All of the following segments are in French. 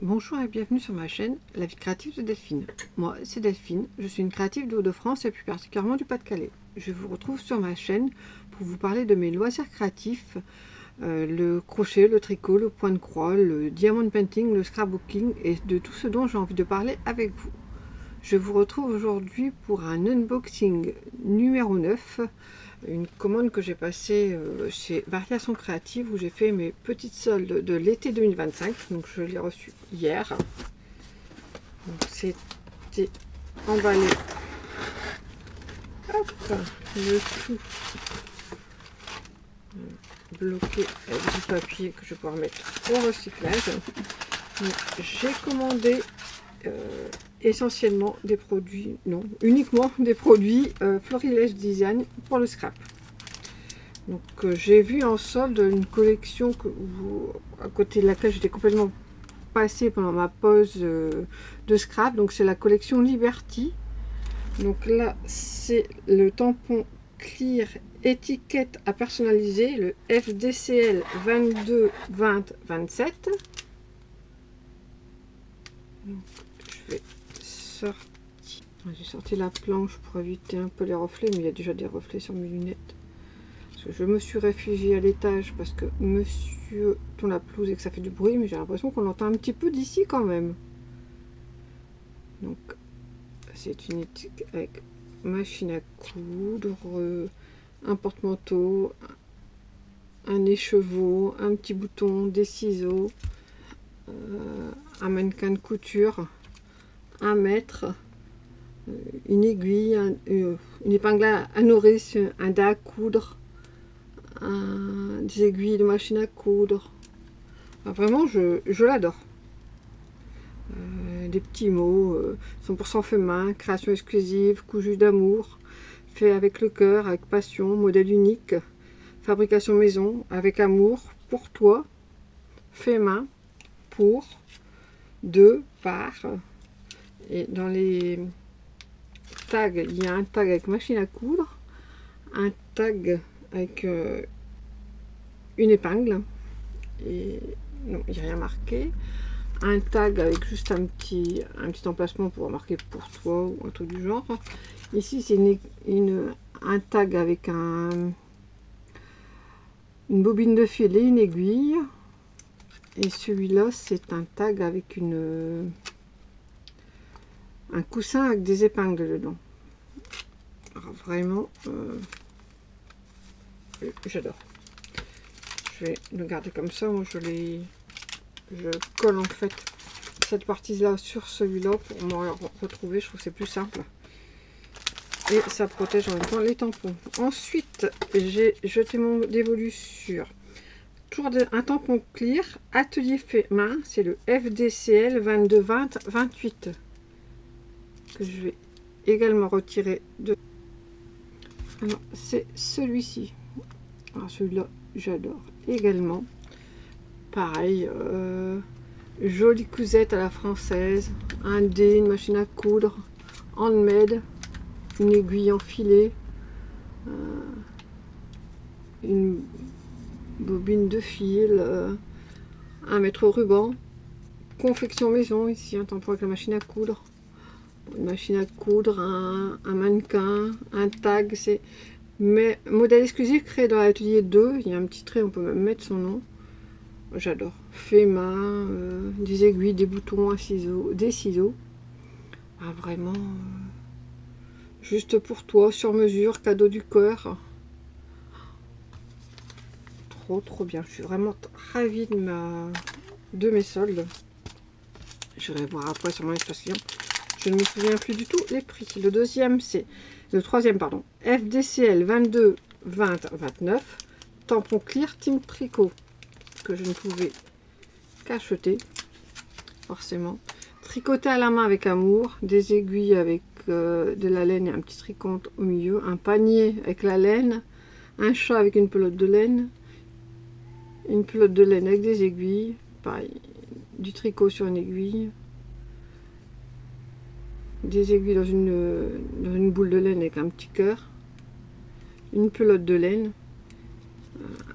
Bonjour et bienvenue sur ma chaîne La vie créative de Delphine. Moi, c'est Delphine, je suis une créative de Hauts-de-France et plus particulièrement du Pas-de-Calais. Je vous retrouve sur ma chaîne pour vous parler de mes loisirs créatifs, le crochet, le tricot, le point de croix, le diamond painting, le scrapbooking et de tout ce dont j'ai envie de parler avec vous. Je vous retrouve aujourd'hui pour un unboxing numéro 9, une commande que j'ai passée chez Variations Créatives où j'ai fait mes petites soldes de l'été 2025. Donc je l'ai reçu hier. C'était emballé. Hop, le tout bloqué avec du papier que je vais pouvoir mettre au recyclage. J'ai commandé essentiellement des produits, non, uniquement des produits Florilège Design pour le scrap. Donc j'ai vu en solde une collection à côté de laquelle j'étais complètement passée pendant ma pause de scrap. Donc c'est la collection Liberty. Donc là c'est le tampon clear étiquette à personnaliser, le FDCL 22 20 27. Donc, je vais sortir. J'ai sorti la planche pour éviter un peu les reflets, mais il y a déjà des reflets sur mes lunettes. Parce que je me suis réfugiée à l'étage parce que monsieur tourne la pelouse et que ça fait du bruit, mais j'ai l'impression qu'on l'entend un petit peu d'ici quand même. Donc c'est une étiquette avec machine à coudre, un porte-manteau, un écheveau, un petit bouton, des ciseaux, un mannequin de couture, un mètre, une aiguille, une épingle à nourrice, un dé à coudre, des aiguilles de machine à coudre. Enfin, vraiment, je l'adore. Des petits mots, 100% fait main, création exclusive, cousu d'amour, fait avec le cœur, avec passion, modèle unique, fabrication maison, avec amour, pour toi, fait main, pour, de, par. Et dans les tags, il y a un tag avec machine à coudre, un tag avec une épingle, et non, il n'y a rien marqué, un tag avec juste un petit emplacement pour marquer pour toi ou un truc du genre. Ici c'est un tag avec une bobine de fil et une aiguille, et celui-là c'est un tag avec un coussin avec des épingles dedans. Alors vraiment j'adore. Je vais le garder comme ça. Moi je colle en fait cette partie là sur celui-là pour me retrouver. Je trouve que c'est plus simple et ça protège en même temps les tampons. Ensuite j'ai jeté mon dévolu sur toujours un tampon clear atelier fait main, c'est le FDCL 22 20 28 que je vais également retirer de. Alors c'est celui-ci. Alors celui-là j'adore également. Pareil, jolie cousette à la française, un dé, une machine à coudre, handmade, une aiguille enfilée, une bobine de fil, un mètre ruban, confection maison, ici un tampon avec la machine à coudre, une machine à coudre, un mannequin, un tag, c'est mais modèle exclusif créé dans l'atelier 2, il y a un petit trait, on peut même mettre son nom. J'adore. Fait main, des aiguilles, des boutons, un ciseau, des ciseaux. Ah, vraiment, juste pour toi, sur mesure, cadeau du cœur. Trop bien. Je suis vraiment ravie de mes soldes. Je vais voir après sur mon espace client. Je ne me souviens plus du tout les prix. Le troisième, pardon. FDCL 22 20 29. Tampon clear Team Tricot. Que je ne pouvais qu'acheter forcément, tricoté à la main avec amour, des aiguilles avec de la laine et un petit tricompte au milieu, un panier avec la laine, un chat avec une pelote de laine, une pelote de laine avec des aiguilles, pareil, du tricot sur une aiguille, des aiguilles dans une boule de laine avec un petit cœur, une pelote de laine,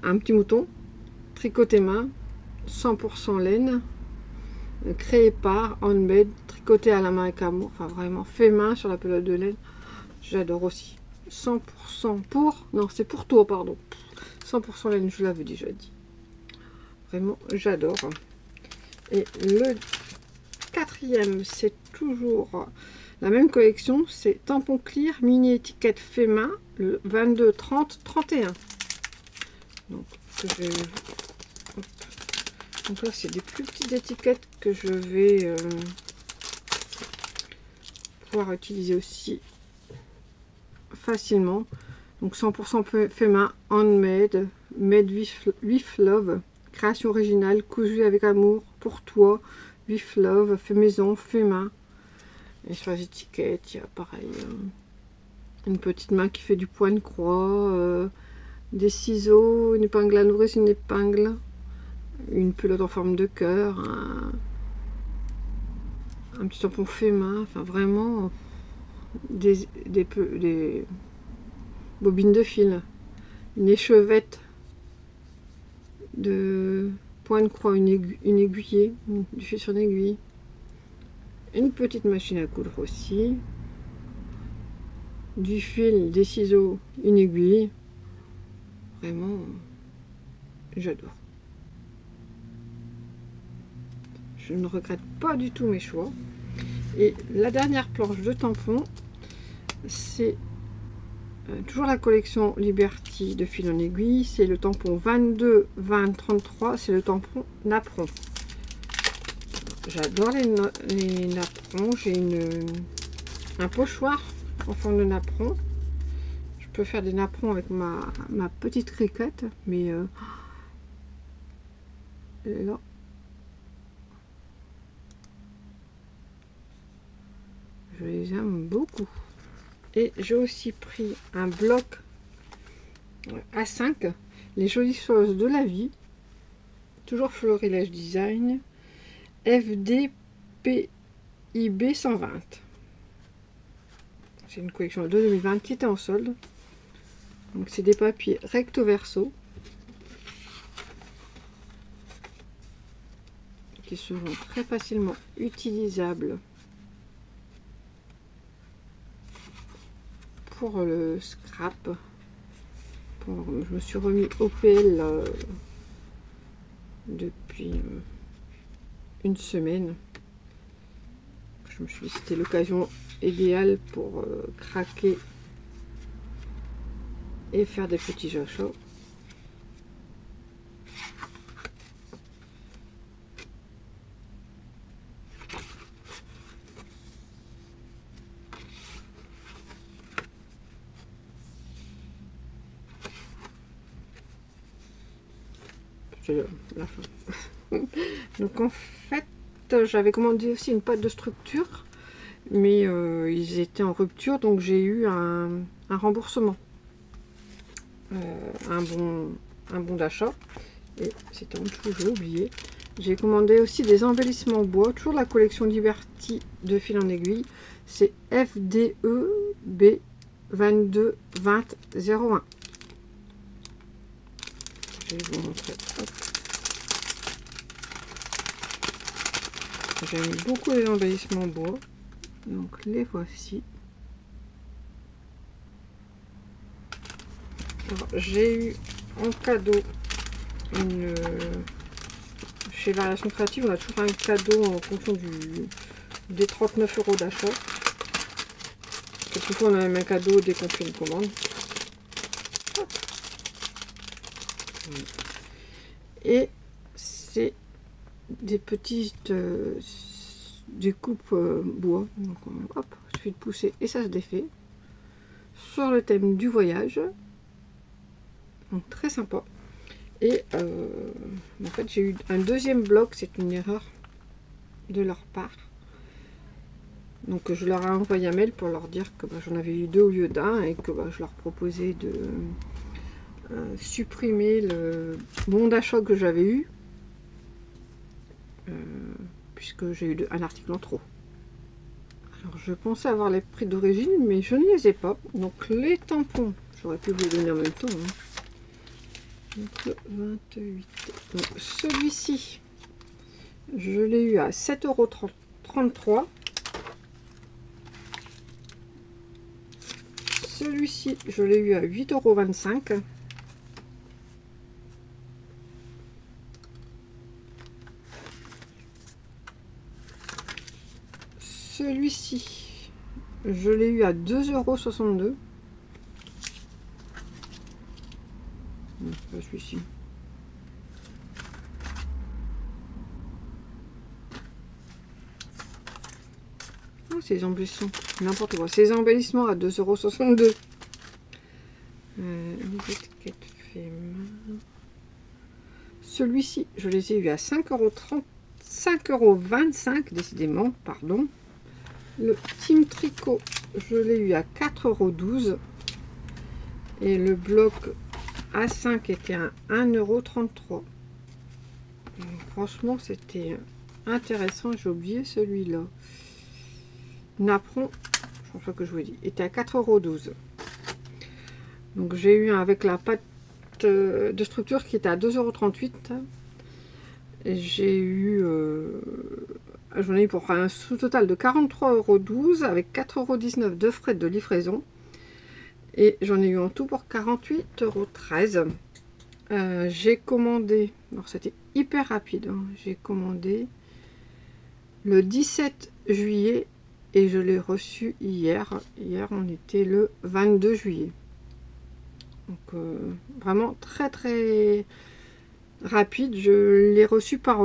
un petit mouton tricoté main, 100% laine, créé par Handmade, tricoté à la main avec amour, enfin vraiment fait main sur la pelote de laine. J'adore aussi. 100% pour, non c'est pour toi pardon, 100% laine, je l'avais déjà dit. Vraiment j'adore. Et le quatrième, c'est toujours la même collection, c'est tampon clear mini étiquette fait main, le 22 30 31. Donc donc là c'est des plus petites étiquettes que je vais pouvoir utiliser aussi facilement. Donc 100% fait main, handmade, made with love, création originale, cousu avec amour, pour toi, with love, fait maison, fait main. Et sur les étiquettes, il y a pareil une petite main qui fait du point de croix, des ciseaux, une épingle à nourrice, une épingle, une pelote en forme de cœur, un petit tampon fait main, enfin vraiment des bobines de fil, une échevette de point de croix, une aiguillée, du fil sur une aiguille, une petite machine à coudre aussi, du fil, des ciseaux, une aiguille. Vraiment, j'adore. Je ne regrette pas du tout mes choix. Et la dernière planche de tampons, c'est toujours la collection Liberty de fil en aiguille. C'est le tampon 22 20 33. C'est le tampon napperon. J'adore les napperons. J'ai un pochoir en forme de napperon. Je peux faire des napperons avec ma petite criquette, mais là, je les aime beaucoup. Et j'ai aussi pris un bloc A5, les jolies choses de la vie, toujours Florilège Design, FDPIB 120. C'est une collection de 2020 qui était en solde. Donc c'est des papiers recto verso qui seront très facilement utilisables pour le scrap. Je me suis remis au PL depuis une semaine. Je me suis dit que c'était l'occasion idéale pour craquer et faire des petits achats. C'est la fin. Donc en fait, j'avais commandé aussi une pâte de structure, mais ils étaient en rupture, donc j'ai eu un remboursement, un bon d'achat. Et c'était en dessous, j'ai oublié. J'ai commandé aussi des embellissements bois, toujours la collection Liberty de fil en aiguille. C'est FDEB 22 20 01. Je vais vous montrer. J'aime beaucoup les embellissements bois, donc les voici. J'ai eu en cadeau chez Variation Créative, on a toujours un cadeau en fonction des 39 € d'achat. Quelquefois on a même un cadeau dès qu'on fait une commande. Et c'est des petites découpes bois. Donc hop, il suffit de pousser et ça se défait. Sur le thème du voyage. Donc très sympa. Et en fait j'ai eu un deuxième bloc, c'est une erreur de leur part. Donc je leur ai envoyé un mail pour leur dire que j'en avais eu 2 au lieu d'un et que je leur proposais de supprimer le bon d'achat que j'avais eu, puisque j'ai eu un article en trop. Alors je pensais avoir les prix d'origine, mais je ne les ai pas. Donc les tampons, j'aurais pu vous les donner en même temps. Donc le 28. Celui-ci, je l'ai eu à 7,33 €. Celui-ci, je l'ai eu à 8,25 €. Celui-ci, je l'ai eu à 2,62 €. Non, pas celui-ci. Oh, ces embellissements, n'importe quoi. Ces embellissements à 2,62 €. Les étiquettes fait mal. Celui-ci, je les ai eu à 5,30 €, 5,25 €, décidément, pardon. Le Team Tricot, je l'ai eu à 4,12 €. Et le bloc A5 était à 1,33 €. Franchement, c'était intéressant. J'ai oublié celui-là. Napron, je pense pas que je vous l'ai dit, était à 4,12 €. Donc j'ai eu avec la pâte de structure qui était à 2,38 €. J'ai eu, j'en ai eu pour un sous-total de 43,12 € avec 4,19 € de frais de livraison. Et j'en ai eu en tout pour 48,13 €. J'ai commandé, alors c'était hyper rapide, hein, j'ai commandé le 17 juillet et je l'ai reçu hier. Hier, on était le 22 juillet. Donc, vraiment très très rapide. Je l'ai reçu par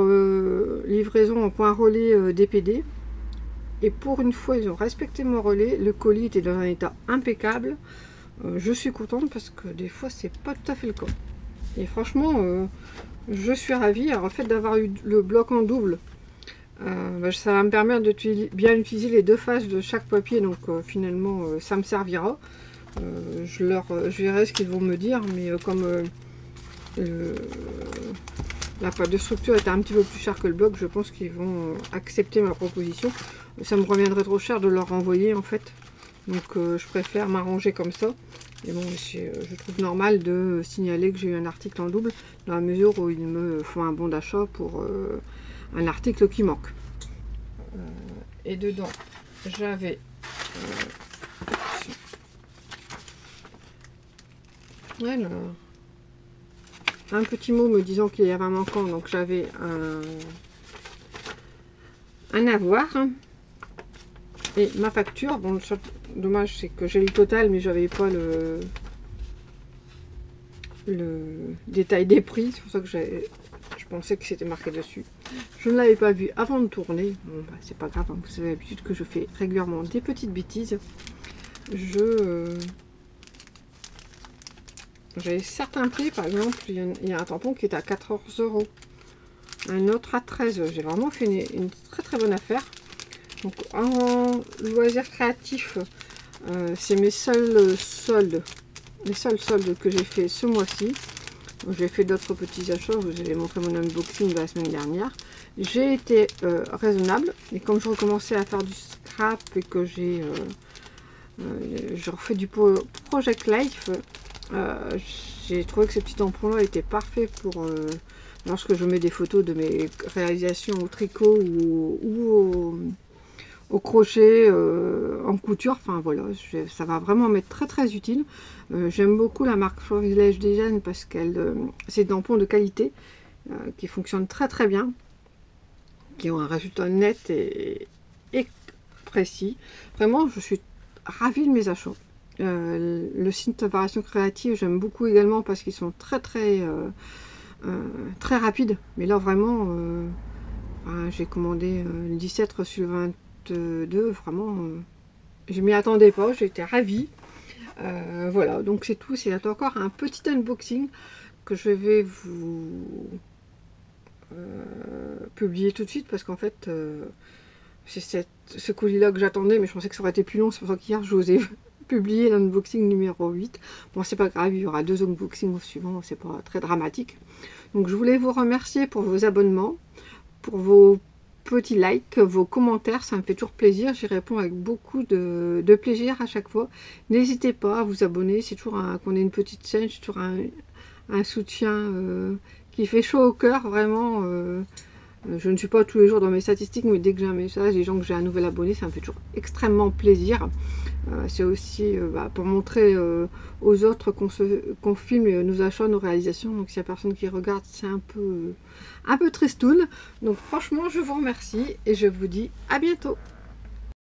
livraison en point relais DPD. Et pour une fois, ils ont respecté mon relais. Le colis était dans un état impeccable. Je suis contente parce que des fois, c'est pas tout à fait le cas. Et franchement, je suis ravie. Alors, le fait d'avoir eu le bloc en double, ça va me permettre de bien utiliser les deux faces de chaque papier. Donc, finalement, ça me servira. Je verrai ce qu'ils vont me dire. Mais comme la pâte de structure était un petit peu plus chère que le bloc, je pense qu'ils vont accepter ma proposition. Ça me reviendrait trop cher de leur renvoyer en fait. Donc je préfère m'arranger comme ça. Et bon, je trouve normal de signaler que j'ai eu un article en double dans la mesure où ils me font un bon d'achat pour un article qui manque. Et dedans, j'avais un petit mot me disant qu'il y avait un manquant, donc j'avais un avoir et ma facture. Bon, le seul dommage c'est que j'ai le total mais j'avais pas le détail des prix, c'est pour ça que je pensais que c'était marqué dessus. Je ne l'avais pas vu avant de tourner. Bon, bah, c'est pas grave, hein, vous avez l'habitude que je fais régulièrement des petites bêtises. J'avais certains prix, par exemple, il y a un tampon qui est à 14 €, un autre à 13 €. J'ai vraiment fait une très très bonne affaire. Donc en loisirs créatifs, c'est mes seuls soldes, les seuls soldes que j'ai fait ce mois-ci. J'ai fait d'autres petits achats, je vous avais montré mon unboxing de la semaine dernière. J'ai été raisonnable, et comme je recommençais à faire du scrap et que je refais du Project Life, j'ai trouvé que ce petit tampon là était parfait pour lorsque je mets des photos de mes réalisations au tricot ou au crochet, en couture. Enfin voilà, ça va vraiment m'être très très utile. J'aime beaucoup la marque Florilège Design parce qu'elle c'est des tampons de qualité qui fonctionnent très très bien, qui ont un résultat net et précis. Vraiment, je suis ravie de mes achats. Le site Variation Créative, j'aime beaucoup également parce qu'ils sont très très très rapides. Mais là vraiment, j'ai commandé le 17 reçu le 22. Vraiment, je m'y attendais pas. J'étais ravie. Voilà, donc c'est tout. C'est encore un petit unboxing que je vais vous publier tout de suite parce qu'en fait c'est ce colis là que j'attendais, mais je pensais que ça aurait été plus long. C'est pour ça qu'hier je vous ai publié l'unboxing numéro 8. Bon, c'est pas grave, il y aura 2 unboxings au suivant, c'est pas très dramatique. Donc je voulais vous remercier pour vos abonnements, pour vos petits likes, vos commentaires, ça me fait toujours plaisir. J'y réponds avec beaucoup de plaisir à chaque fois. N'hésitez pas à vous abonner, c'est toujours qu'on ait une petite chaîne, c'est toujours un soutien qui fait chaud au cœur, vraiment. Je ne suis pas tous les jours dans mes statistiques, mais dès que j'ai un message, des gens que j'ai un nouvel abonné, ça me fait toujours extrêmement plaisir. C'est aussi pour montrer aux autres qu'on filme nos achats, nos réalisations. Donc s'il n'y a personne qui regarde, c'est un peu tristoun. Donc franchement, je vous remercie et je vous dis à bientôt.